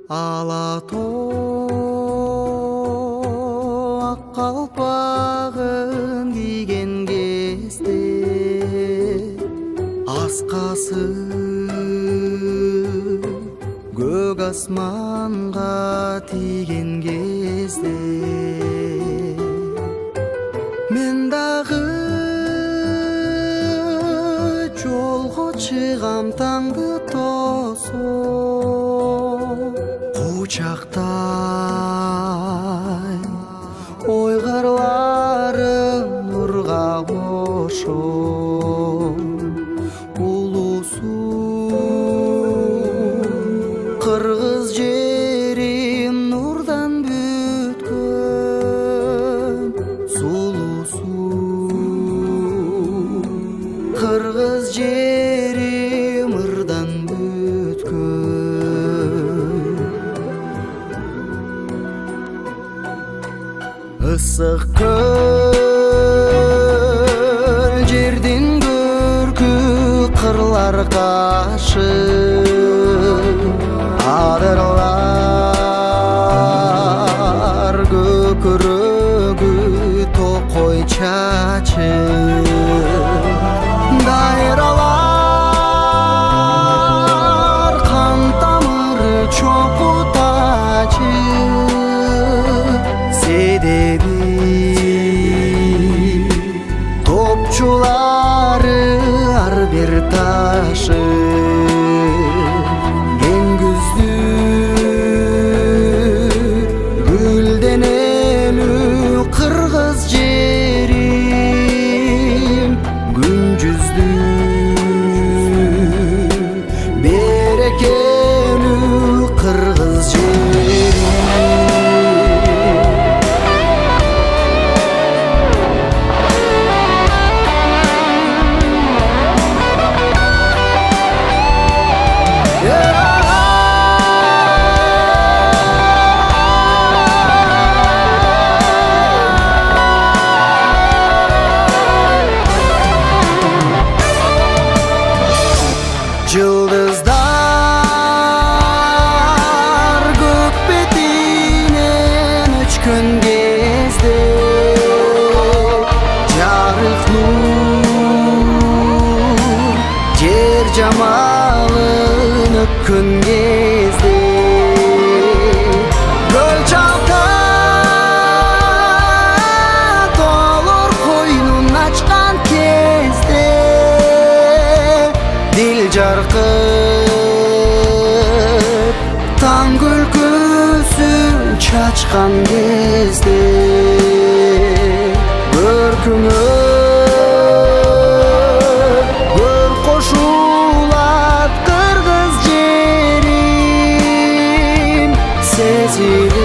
Ала тоо ак калпагын кийген кезде аскасы көк асманга тийген кезде мен дагы жолго чыгам таңды тосоп кучактай ой кырларым нурга кошоп улуусу кыргыз жерим нурдан бүткөн сулуусу кыргыз жерим ырдан бүткөн ысык көл жердин көркү кырлар кашы адырлар көкүрөгү токой чачы дайралар кан тамыры чоку тачы себеби топчулары ар бир ташы кең күздү гүлденелүү кыргыз жерим күнжүздү берекелүү кыргыз жерим Жылдыздар көк бетинен өчкөн кезде жарык нур жер жамалын өпкөн кезде көл чалка толор койнун ачкан кезде дил жаркып таң күлкүсүн чачкан кезде көркүңө көр кошулат кыргыз жерим сезим